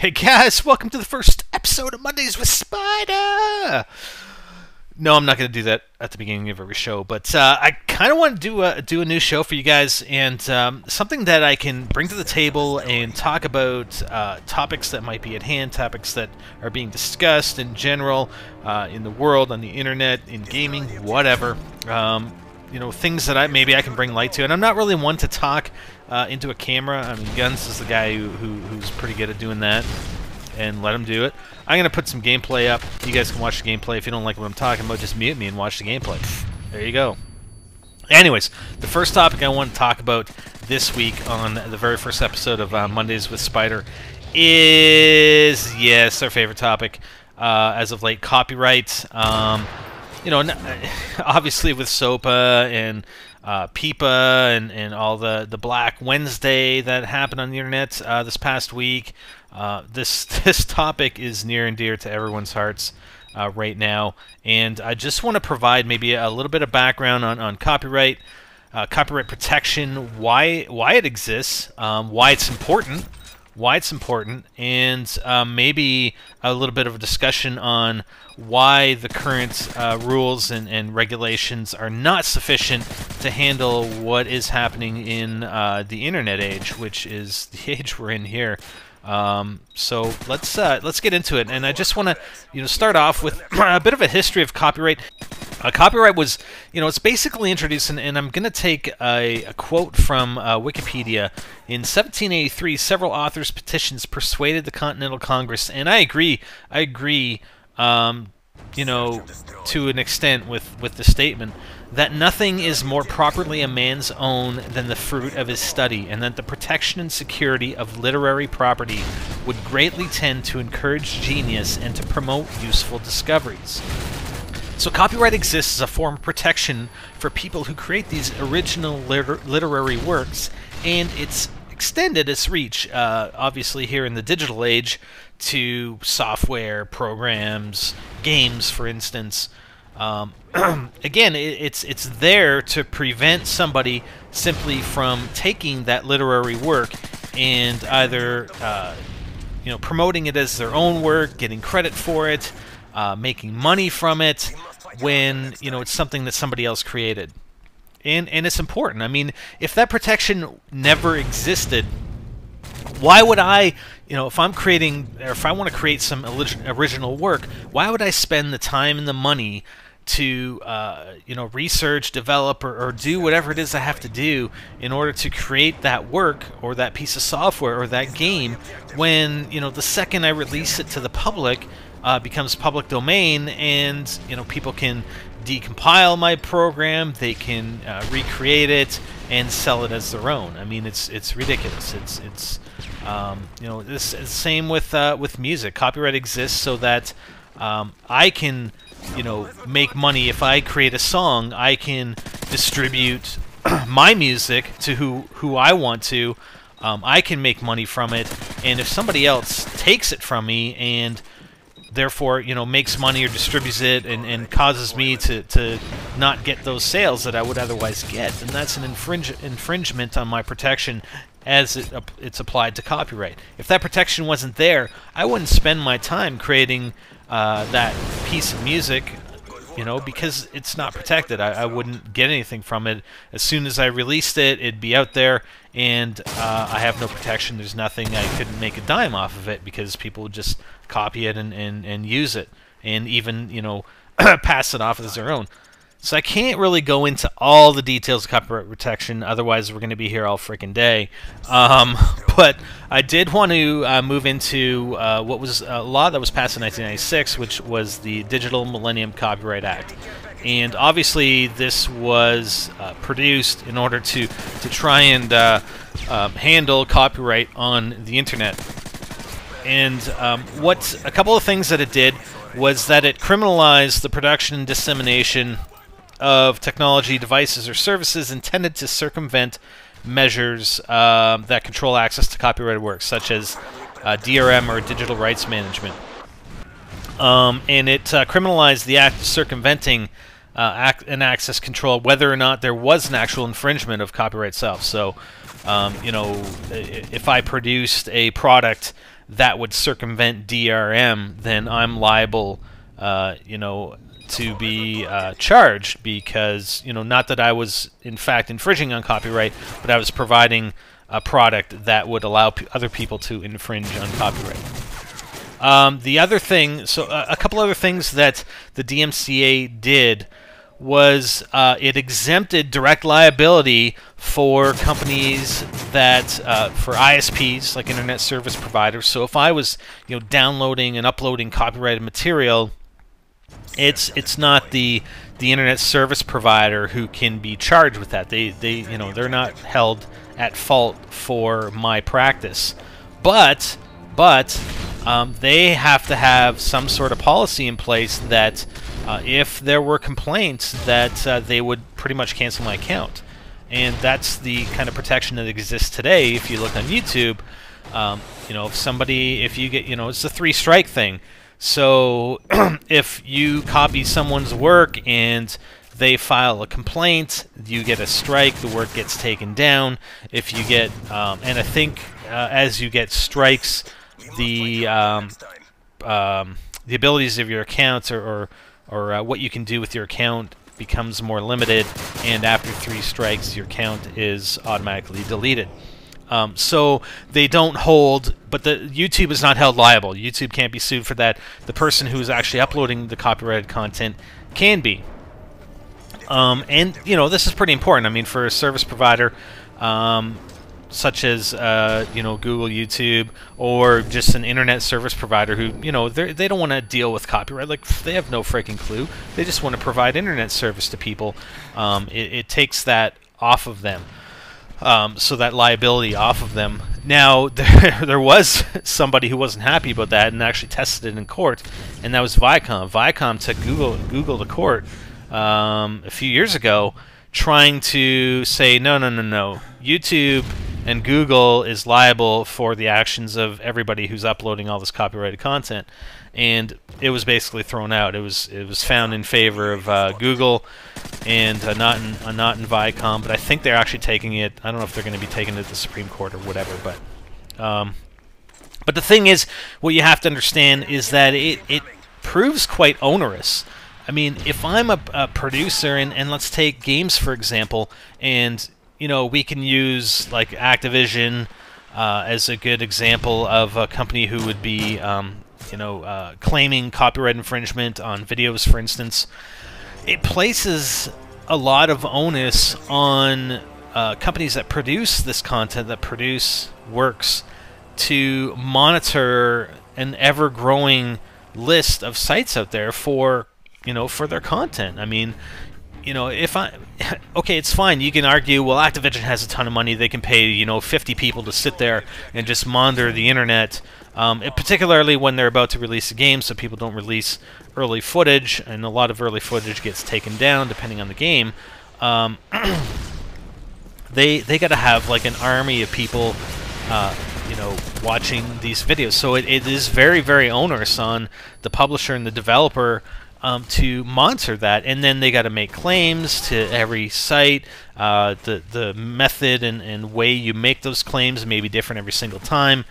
Hey guys, welcome to the first episode of Mondays with Spider! No, I'm not going to do that at the beginning of every show, but I kind of want to do a new show for you guys, and something that I can bring to the table and talk about topics that might be at hand, topics that are being discussed in general, in the world, on the internet, in gaming, whatever. You know, things that maybe I can bring light to, and I'm not really one to talk into a camera. I mean, Guns is the guy who's pretty good at doing that, and let him do it. I'm going to put some gameplay up. You guys can watch the gameplay. If you don't like what I'm talking about, just mute me and watch the gameplay. There you go. Anyways, the first topic I want to talk about this week on the very first episode of Mondays with Spider is, yes, our favorite topic as of late, copyright. You know, obviously with SOPA and PIPA and all the Black Wednesday that happened on the internet this past week, this topic is near and dear to everyone's hearts right now, and I just want to provide maybe a little bit of background on copyright, copyright protection, why it exists, why it's important, and maybe a little bit of a discussion on why the current rules and regulations are not sufficient to handle what is happening in the internet age, which is the age we're in here. So let's get into it, and I just want to start off with a bit of a history of copyright. Copyright was, it's basically introduced, and I'm going to take a quote from Wikipedia. In 1783, several authors' petitions persuaded the Continental Congress, and I agree, to an extent with the statement, that nothing is more properly a man's own than the fruit of his study, and that the protection and security of literary property would greatly tend to encourage genius and to promote useful discoveries. So copyright exists as a form of protection for people who create these original literary works, and it's extended its reach, obviously here in the digital age, to software, programs, games, for instance. Again, it's there to prevent somebody simply from taking that literary work and either promoting it as their own work, getting credit for it, making money from it, when it's something that somebody else created. And it's important. I mean, if that protection never existed, why would I, if I'm creating, or if I want to create some original work, why would I spend the time and the money to, research, develop, or do whatever it is I have to do in order to create that work or that piece of software or that game when, the second I release it to the public, becomes public domain, and people can decompile my program, they can recreate it and sell it as their own. I mean, it's ridiculous. It's the same with music. Copyright exists so that I can make money. If I create a song, I can distribute my music to who I want to. I can make money from it, and if somebody else takes it from me and therefore makes money or distributes it and causes me to not get those sales that I would otherwise get, and that's an infringement on my protection as it's applied to copyright. If that protection wasn't there, I wouldn't spend my time creating that piece of music, because it's not protected. I wouldn't get anything from it. As soon as I released it, it'd be out there, and I have no protection. There's nothing. I couldn't make a dime off of it because people would just copy it and use it, and even pass it off as their own. So I can't really go into all the details of copyright protection, otherwise we're going to be here all freaking day. But I did want to move into what was a law that was passed in 1996, which was the Digital Millennium Copyright Act. And obviously this was produced in order to try and handle copyright on the internet. And a couple of things that it did was that it criminalized the production and dissemination of technology, devices, or services intended to circumvent measures that control access to copyrighted works, such as DRM, or digital rights management. And it criminalized the act of circumventing an access control, whether or not there was an actual infringement of copyright itself. So, if I produced a product that would circumvent DRM, then I'm liable, you know, to be charged, because, you know, not that I was in fact infringing on copyright, but I was providing a product that would allow other people to infringe on copyright. The other thing, so a couple other things that the DMCA did was it exempted direct liability for companies that, for ISPs, like internet service providers. So if I was, you know, downloading and uploading copyrighted material, it's not the internet service provider who can be charged with that. They you know, they're not held at fault for my practice, but they have to have some sort of policy in place that if there were complaints, that they would pretty much cancel my account. And that's the kind of protection that exists today. If you look on YouTube, you know, if you get, you know, it's the 3-strike thing. So if you copy someone's work and they file a complaint, you get a strike, the work gets taken down. If you get, and I think as you get strikes, the abilities of your accounts or what you can do with your account becomes more limited, and after 3 strikes, your account is automatically deleted. So they don't hold, but the YouTube is not held liable. YouTube can't be sued for that. The person who is actually uploading the copyrighted content can be. And, you know, this is pretty important. I mean, for a service provider, such as, you know, Google, YouTube, or just an internet service provider who, you know, they don't want to deal with copyright. Like, they have no freaking clue. They just want to provide internet service to people. It takes that off of them. So that liability off of them. Now, there was somebody who wasn't happy about that and actually tested it in court, and that was Viacom. Viacom took Google to court a few years ago, trying to say, no, YouTube and Google is liable for the actions of everybody who's uploading all this copyrighted content. And it was basically thrown out. It was found in favor of Google, and not in Viacom. But I think they're actually taking it. I don't know if they're going to be taking it to the Supreme Court or whatever. But the thing is, what you have to understand is that it proves quite onerous. I mean, if I'm a producer, and let's take games for example, and you know, we can use like Activision as a good example of a company who would be you know, claiming copyright infringement on videos, for instance. It places a lot of onus on companies that produce this content, that produce works, to monitor an ever-growing list of sites out there for, you know, for their content. I mean, you know, okay, it's fine. You can argue, well, Activision has a ton of money. They can pay, you know, 50 people to sit there and just monitor the internet. Particularly when they're about to release a game, so people don't release early footage, and a lot of early footage gets taken down depending on the game. They got to have like an army of people, you know, watching these videos. So it is very, very onerous on the publisher and the developer to monitor that, and then they got to make claims to every site. The method and way you make those claims may be different every single time.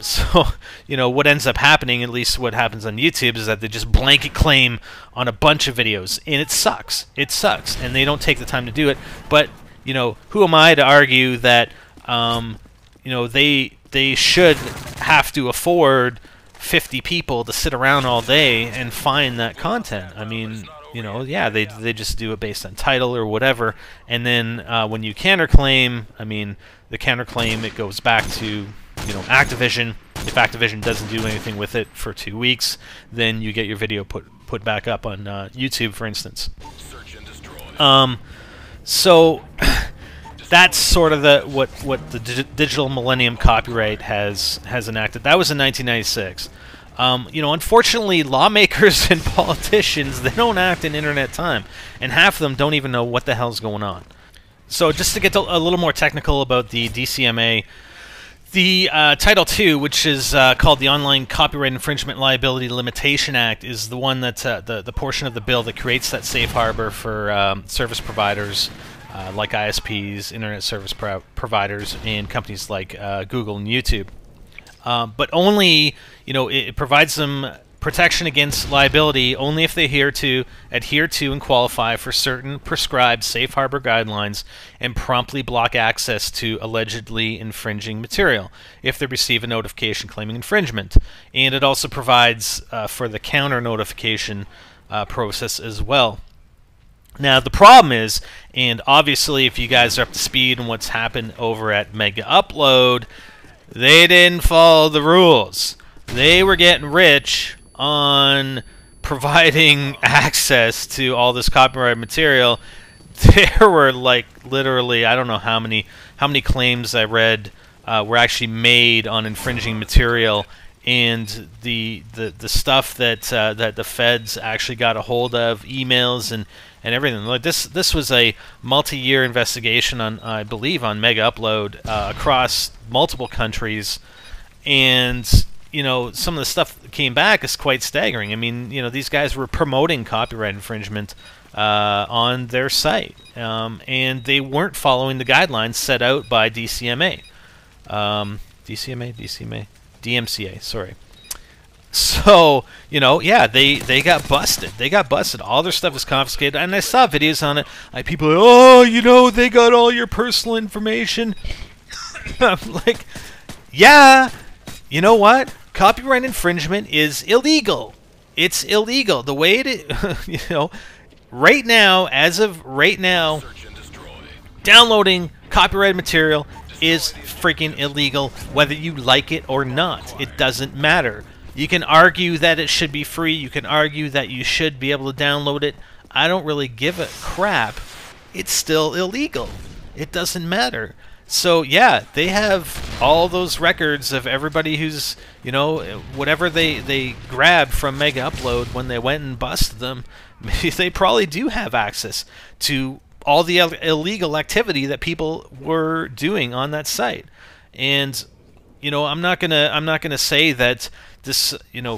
So, you know, what ends up happening, at least what happens on YouTube, is that they just blanket claim on a bunch of videos, and it sucks. It sucks, and they don't take the time to do it. But, you know, who am I to argue that, you know, they should have to afford 50 people to sit around all day and find that content? I mean, you know, yeah, they just do it based on title or whatever, and then when you counterclaim, I mean, the counterclaim, it goes back to, you know, Activision. If Activision doesn't do anything with it for 2 weeks, then you get your video put back up on YouTube, for instance. So that's sort of what the Digital Millennium Copyright has enacted. That was in 1996. You know, unfortunately, lawmakers and politicians, they don't act in internet time, and half of them don't even know what the hell's going on. So just to get a little more technical about the DCMA, the Title II, which is called the Online Copyright Infringement Liability Limitation Act, is the one that the portion of the bill that creates that safe harbor for service providers like ISPs, internet service providers, and companies like Google and YouTube. but only, it provides them protection against liability only if they adhere to and qualify for certain prescribed safe harbor guidelines and promptly block access to allegedly infringing material if they receive a notification claiming infringement. And it also provides for the counter notification process as well. Now the problem is, and obviously if you guys are up to speed on what's happened over at MegaUpload, they didn't follow the rules. They were getting rich on providing access to all this copyrighted material. There were like literally, I don't know how many claims I read were actually made on infringing material, and the stuff that that the feds actually got a hold of, emails and everything. Like this was a multi-year investigation on, I believe, on MegaUpload across multiple countries, and some of the stuff that came back is quite staggering. I mean, these guys were promoting copyright infringement on their site, and they weren't following the guidelines set out by DCMA. DMCA, sorry. So, yeah, they got busted. They got busted. All their stuff was confiscated, and I saw videos on it. Like, people are like, oh, they got all your personal information. I'm like, yeah, you know what? Copyright infringement is illegal. It's illegal. The way it is, right now, as of right now, downloading copyrighted material is freaking illegal, whether you like it or not. It doesn't matter. You can argue that it should be free. You can argue that you should be able to download it. I don't really give a crap. It's still illegal. It doesn't matter. So yeah, they have all those records of everybody who's, whatever they grabbed from MegaUpload when they went and busted them. Maybe they probably do have access to all the illegal activity that people were doing on that site. And I'm not gonna say that this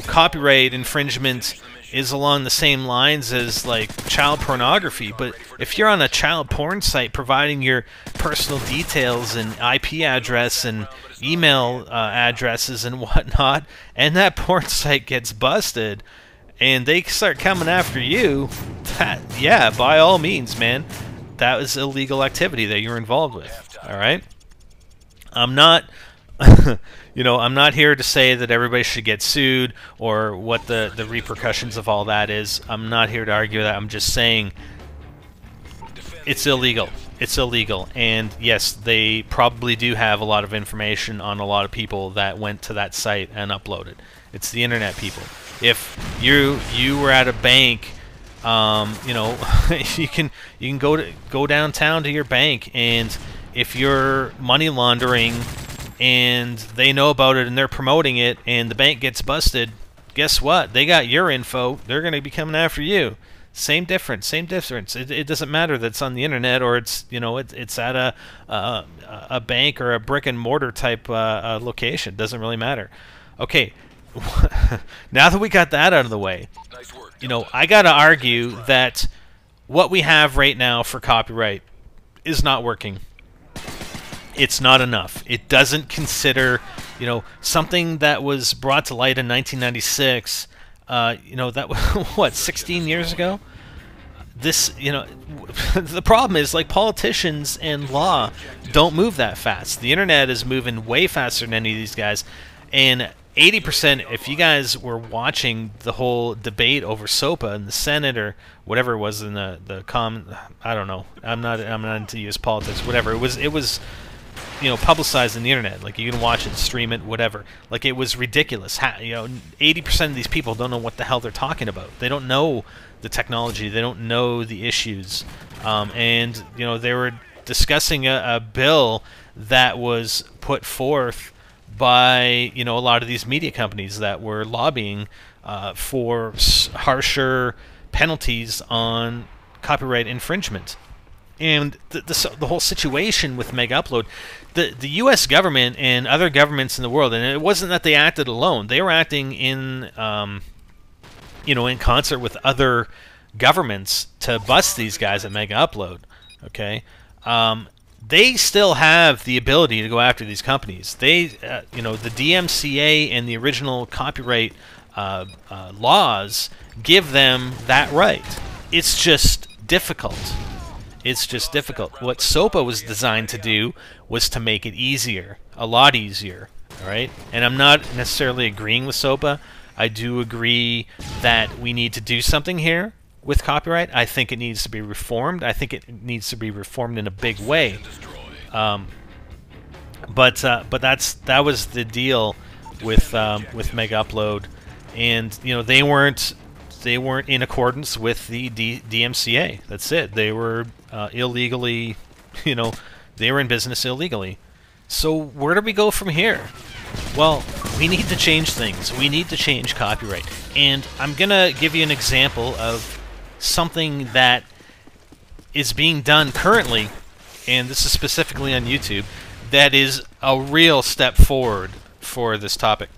copyright infringement is along the same lines as like child pornography, but if you're on a child porn site providing your personal details and IP address and email addresses and whatnot, and that porn site gets busted and they start coming after you, yeah, by all means, man, that was illegal activity that you're involved with. All right, I'm not I'm not here to say that everybody should get sued or what the repercussions of all that is. I'm not here to argue that. I'm just saying it's illegal. It's illegal. And yes, they probably do have a lot of information on a lot of people that went to that site and uploaded. It's the internet, people. If you were at a bank, you can go downtown to your bank, and if you're money laundering and they know about it and they're promoting it and the bank gets busted, guess what? They got your info. They're going to be coming after you. Same difference. Same difference. It doesn't matter that it's on the internet or it's it's at a bank or a brick and mortar type location. It doesn't really matter. Okay, now that we got that out of the way, I got to argue that what we have right now for copyright is not working. It's not enough. It doesn't consider, something that was brought to light in 1996, that was, what, 16 years ago? This, the problem is, like, politicians and law don't move that fast. The internet is moving way faster than any of these guys, and 80%, if you guys were watching the whole debate over SOPA in the Senate or whatever it was in the I don't know. I'm not into U.S. politics. Whatever it was. Publicized in the internet. Like, you can watch it, stream it, whatever. Like, it was ridiculous. 80% of these people don't know what the hell they're talking about. They don't know the technology. They don't know the issues. And they were discussing a bill that was put forth by a lot of these media companies that were lobbying for harsher penalties on copyright infringement. And the whole situation with MegaUpload, the U.S. government and other governments in the world, and it wasn't that they acted alone. They were acting in concert with other governments to bust these guys at MegaUpload. Okay, they still have the ability to go after these companies. They, you know, the DMCA and the original copyright laws give them that right. It's just difficult. It's just difficult. What SOPA was designed to do was to make it easier, a lot easier. All right, and I'm not necessarily agreeing with SOPA. I do agree that we need to do something here with copyright. I think it needs to be reformed. I think it needs to be reformed in a big way. But that was the deal with MegaUpload, and you know they weren't in accordance with the DMCA. That's it. They were illegally, you know, they were in business illegally. So where do we go from here? Well, we need to change things. We need to change copyright. And I'm going to give you an example of something that is being done currently, and this is specifically on YouTube, that is a real step forward for this topic.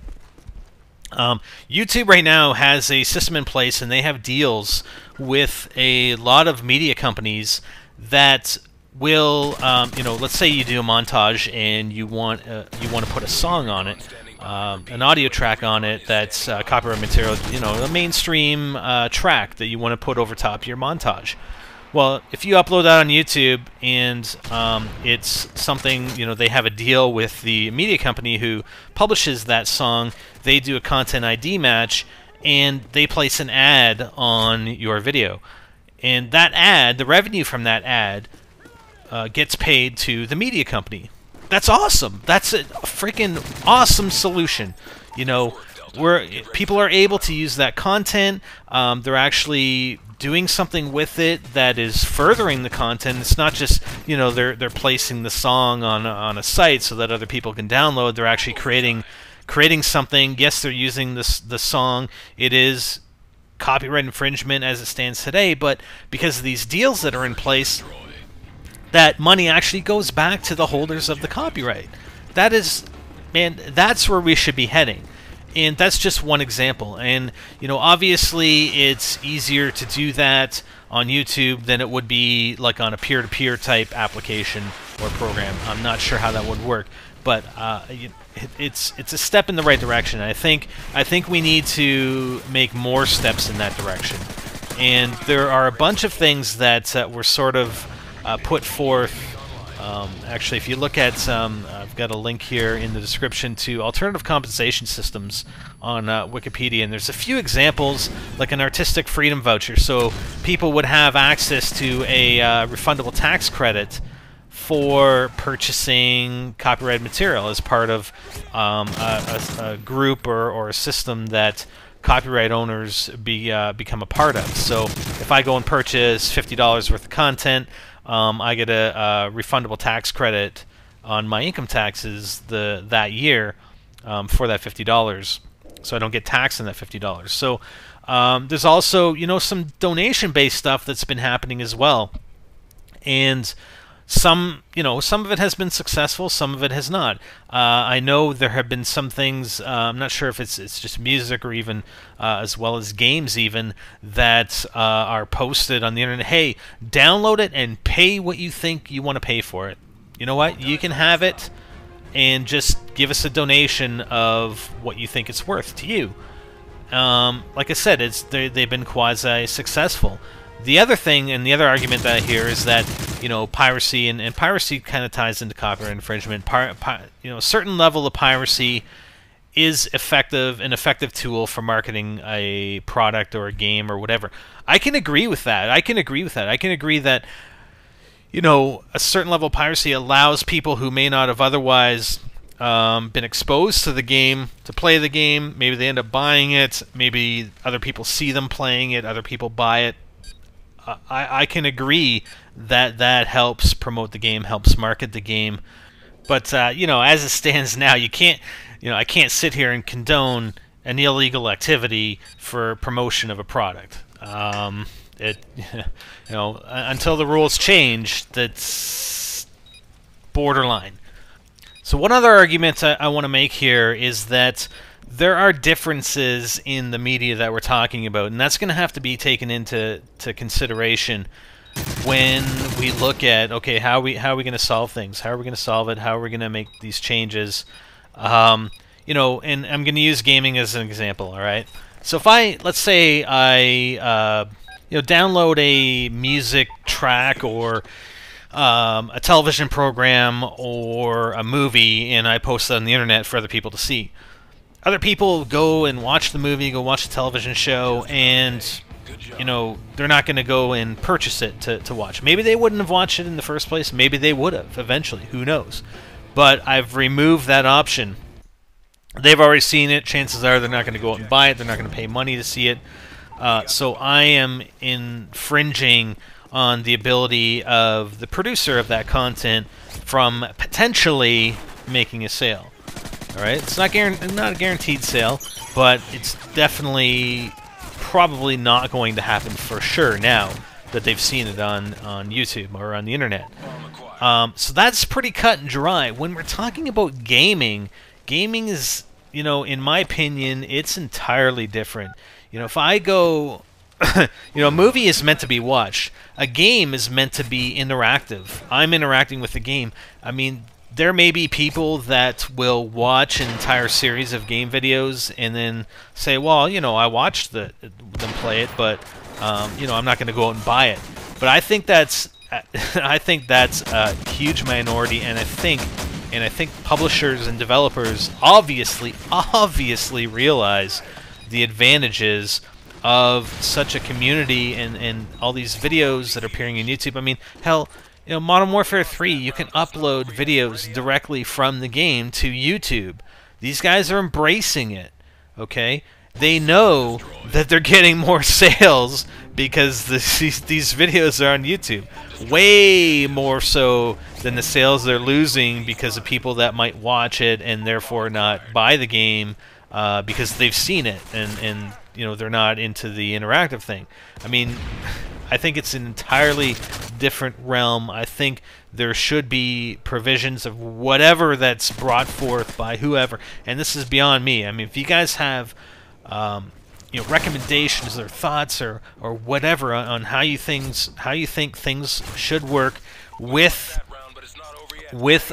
YouTube right now has a system in place, and they have deals with a lot of media companies that will, you know, let's say you do a montage and you want to put a song on it, an audio track on it that's copyright material, you know, a mainstream track that you want to put over top your montage. Well, if you upload that on YouTube and it's something, you know, they have a deal with the media company who publishes that song, they do a content ID match, and they place an ad on your video. And that ad, the revenue from that ad, gets paid to the media company. That's awesome. That's a freaking awesome solution. You know, where people are able to use that content. They're actually doing something with it that is furthering the content. It's not just, you know, they're placing the song on a site so that other people can download. They're actually creating something. Yes, they're using the song. It is copyright infringement as it stands today, but because of these deals that are in place, that money actually goes back to the holders of the copyright. That is, man, that's where we should be heading. And that's just one example. And, you know, obviously it's easier to do that on YouTube than it would be like on a peer-to-peer type application or program. I'm not sure how that would work, but it's a step in the right direction. I think we need to make more steps in that direction. And there are a bunch of things that were sort of put forth. Actually, if you look at, I've got a link here in the description to alternative compensation systems on Wikipedia, and there's a few examples, like an artistic freedom voucher, so people would have access to a refundable tax credit for purchasing copyrighted material as part of a group or a system that copyright owners become a part of. So if I go and purchase $50 worth of content, I get a refundable tax credit on my income taxes that year for that $50, so I don't get taxed on that $50. So there's also, you know, some donation-based stuff that's been happening as well, and some of it has been successful, some of it has not. I know there have been some things, I'm not sure if it's just music or even as well as games even, that are posted on the internet. Hey, download it and pay what you think you want to pay for it. You know what? You can have it and just give us a donation of what you think it's worth to you. Like I said, they've been quasi-successful. The other thing, and the other argument that I hear, is that, you know, piracy, and piracy kind of ties into copyright infringement. You know, a certain level of piracy is an effective tool for marketing a product or a game or whatever. I can agree with that. I can agree that, you know, a certain level of piracy allows people who may not have otherwise been exposed to the game to play the game. Maybe they end up buying it. Maybe other people see them playing it. Other people buy it. I can agree that that helps promote the game, helps market the game, but you know, as it stands now, I can't sit here and condone an illegal activity for promotion of a product. You know, until the rules change, that's borderline. So one other argument I want to make here is that there are differences in the media that we're talking about, and that's going to have to be taken into consideration when we look at, okay, how are we going to solve things? How are we going to solve it? How are we going to make these changes? You know, and I'm going to use gaming as an example, all right? So if let's say I, you know, download a music track or a television program or a movie, and I post it on the internet for other people to see. Other people go and watch the movie, go watch the television show, and you know, they're not going to go and purchase it to watch. Maybe they wouldn't have watched it in the first place. Maybe they would have eventually. Who knows? But I've removed that option. They've already seen it. Chances are they're not going to go out and buy it. They're not going to pay money to see it. So I am infringing on the ability of the producer of that content from potentially making a sale. All right, it's not a guaranteed sale, but it's definitely probably not going to happen for sure now that they've seen it on YouTube or on the internet. So that's pretty cut and dry. When we're talking about gaming, gaming is, you know, in my opinion, it's entirely different. You know, if I go, you know, a movie is meant to be watched. A game is meant to be interactive. I'm interacting with the game. I mean, there may be people that will watch an entire series of game videos and then say, well, you know, I watched them play it, but you know, I'm not going to go out and buy it. But I think that's a huge minority, and I think publishers and developers obviously realize the advantages of such a community and all these videos that are appearing on YouTube. I mean, hell, you know, Modern Warfare 3, you can upload videos directly from the game to YouTube. These guys are embracing it, okay? They know that they're getting more sales because these videos are on YouTube. Way more so than the sales they're losing because of people that might watch it and therefore not buy the game because they've seen it and you know, they're not into the interactive thing. I mean, I think it's an entirely different realm. I think there should be provisions of whatever that's brought forth by whoever, and this is beyond me. I mean, if you guys have you know, recommendations or thoughts or whatever on how you think things should work with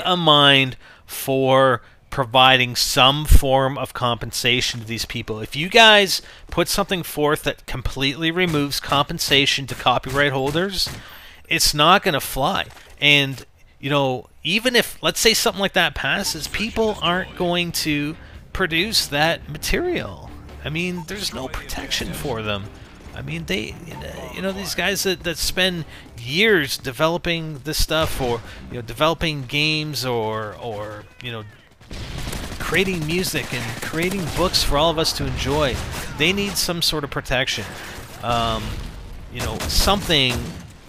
a mind for providing some form of compensation to these people. If you guys put something forth that completely removes compensation to copyright holders, it's not going to fly. And, you know, even if, let's say something like that passes, people aren't going to produce that material. I mean, there's no protection for them. I mean, they, you know, these guys that spend years developing this stuff, or, you know, developing games, or you know, creating music and creating books for all of us to enjoy, they need some sort of protection. You know, something,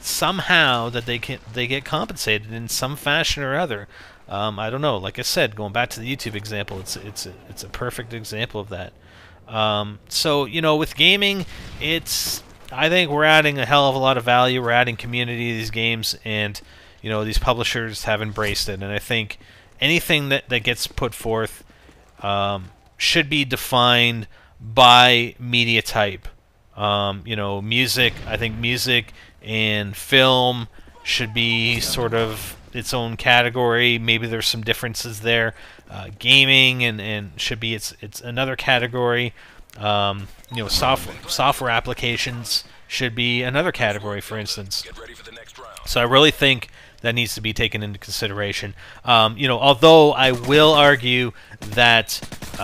somehow that they get compensated in some fashion or other. I don't know. Like I said, going back to the YouTube example, it's a perfect example of that. So, you know, with gaming, I think we're adding a hell of a lot of value. We're adding community to these games, and, you know, these publishers have embraced it. And I think anything that gets put forth should be defined by media type. You know, music, I think music and film should be sort of its own category. Maybe there's some differences there. Gaming and should be it's another category. You know, software applications should be another category, for instance. So I really think that needs to be taken into consideration. You know, although I will argue that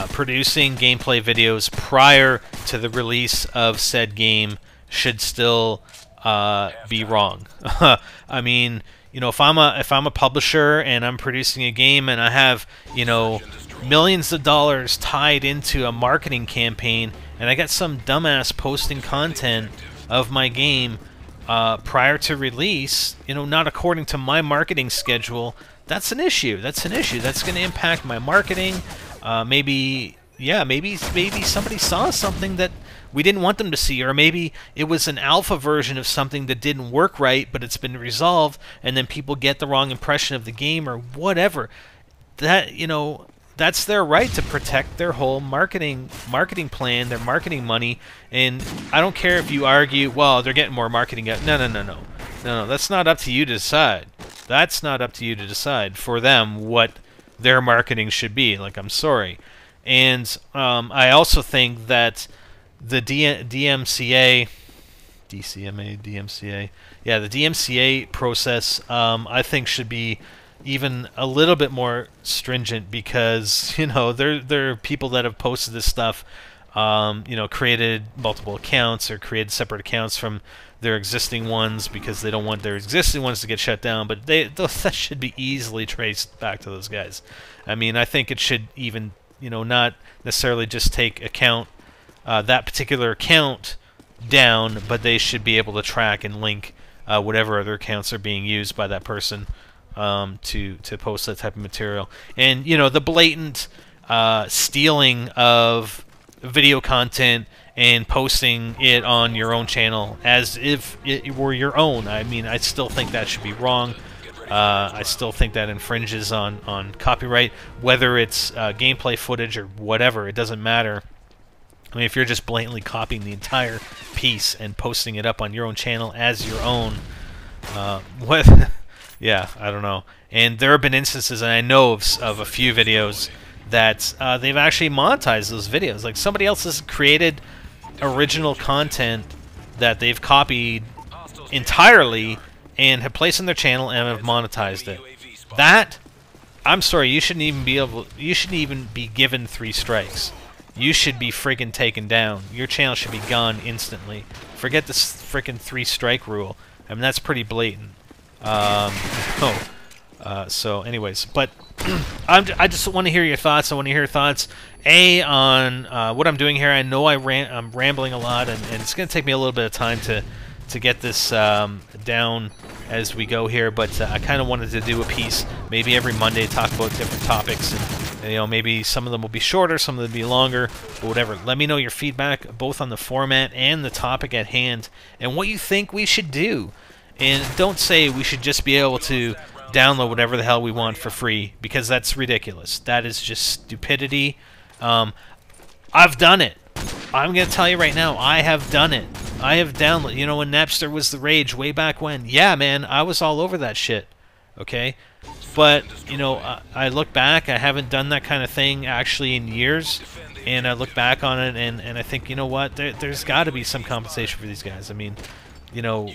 producing gameplay videos prior to the release of said game should still be wrong. I mean, you know, if I'm a publisher and I'm producing a game and I have, you know, millions of dollars tied into a marketing campaign, and I got some dumbass posting content of my game prior to release, you know, not according to my marketing schedule, that's an issue. That's an issue. That's going to impact my marketing. Maybe somebody saw something that we didn't want them to see, or maybe it was an alpha version of something that didn't work right, but it's been resolved, and then people get the wrong impression of the game or whatever. That, you know, that's their right to protect their whole marketing plan, their marketing money. And I don't care if you argue, well, they're getting more marketing out. No. No, that's not up to you to decide. That's not up to you to decide for them what their marketing should be. Like, I'm sorry. And I also think that the DMCA, DCMA, DMCA, yeah, the DMCA process, I think should be even a little bit more stringent because, you know, there are people that have posted this stuff, you know, created multiple accounts or created separate accounts from their existing ones because they don't want their existing ones to get shut down, but that should be easily traced back to those guys. I mean, I think it should even, you know, not necessarily just take account that particular account down, but they should be able to track and link whatever other accounts are being used by that person to post that type of material. And, you know, the blatant stealing of video content and posting it on your own channel as if it were your own. I mean, I still think that should be wrong. I still think that infringes on copyright, whether it's gameplay footage or whatever. It doesn't matter. I mean, if you're just blatantly copying the entire piece and posting it up on your own channel as your own, what? Yeah, I don't know. And there have been instances, and I know of a few videos that they've actually monetized those videos. Like, somebody else has created original content that they've copied entirely and have placed on their channel and have monetized it. That, I'm sorry, you shouldn't even be able. You shouldn't even be given 3 strikes. You should be friggin' taken down. Your channel should be gone instantly. Forget this frickin' 3-strike rule. I mean, that's pretty blatant. So, anyways, but I just want to hear your thoughts. I want to hear your thoughts, on what I'm doing here. I know I'm rambling a lot, and it's going to take me a little bit of time to get this down as we go here, but I kind of wanted to do a piece maybe every Monday, talk about different topics, and you know, maybe some of them will be shorter, some of them will be longer, but whatever. Let me know your feedback both on the format and the topic at hand and what you think we should do. And don't say we should just be able to download whatever the hell we want for free, because that's ridiculous. That is just stupidity. I've done it. I'm going to tell you right now, I have done it. I have downloaded, you know, when Napster was the rage way back when. Yeah, man, I was all over that shit. Okay? But, you know, I look back, I haven't done that kind of thing actually in years, and I look back on it, and I think, you know what, there's got to be some compensation for these guys. I mean, you know,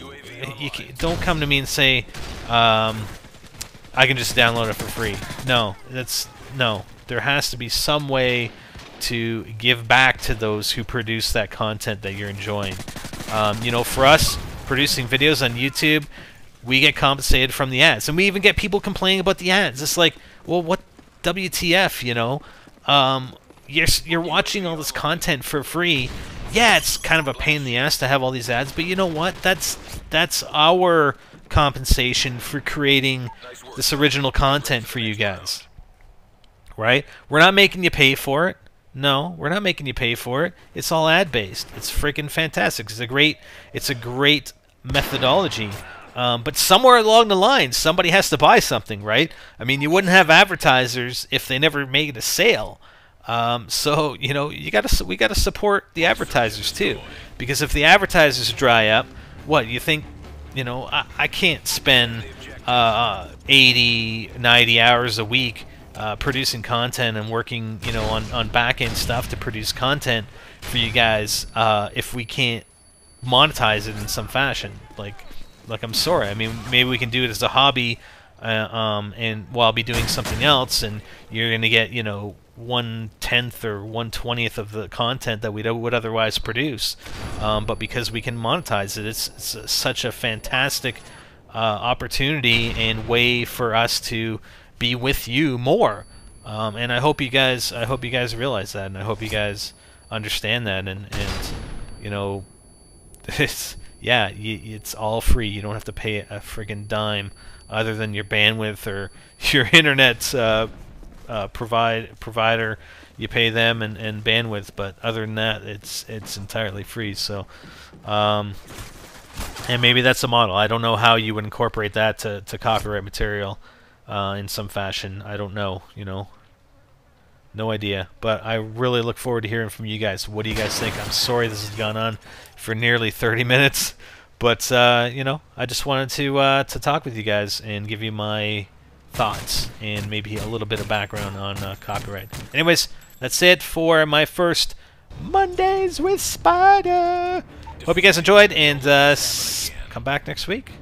don't come to me and say, I can just download it for free. No, no. There has to be some way to give back to those who produce that content that you're enjoying. You know, for us, producing videos on YouTube, we get compensated from the ads. And we even get people complaining about the ads. It's like, well, what WTF, you know? You're watching all this content for free. Yeah, it's kind of a pain in the ass to have all these ads, but you know what? That's our compensation for creating this original content for you guys. Right? We're not making you pay for it. No, we're not making you pay for it. It's all ad-based. It's freaking fantastic. It's a great methodology. But somewhere along the line, somebody has to buy something, right? I mean, you wouldn't have advertisers if they never made a sale. So, you know, we gotta support the advertisers too, because if the advertisers dry up, what you think? You know, I can't spend 80, 90 hours a week producing content and working, you know, on back-end stuff to produce content for you guys if we can't monetize it in some fashion. Like I'm sorry. I mean, maybe we can do it as a hobby, and while I'll be doing something else, and you're gonna get, you know, 1/10 or 1/20th of the content that we would otherwise produce. But because we can monetize it, it's such a fantastic opportunity and way for us to be with you more. And I hope you guys realize that, and I hope you guys understand that, and you know, it's all free. You don't have to pay a friggin' dime other than your bandwidth or your internet provider. You pay them and bandwidth, but other than that, it's entirely free. So, and maybe that's a model. I don't know how you would incorporate that to copyright material in some fashion. I don't know. You know, no idea. But I really look forward to hearing from you guys. What do you guys think? I'm sorry this has gone on for nearly 30 minutes, But you know, I just wanted to talk with you guys and give you my thoughts and maybe a little bit of background on copyright. Anyways, that's it for my first Mondays with Spider. Hope you guys enjoyed, and come back next week.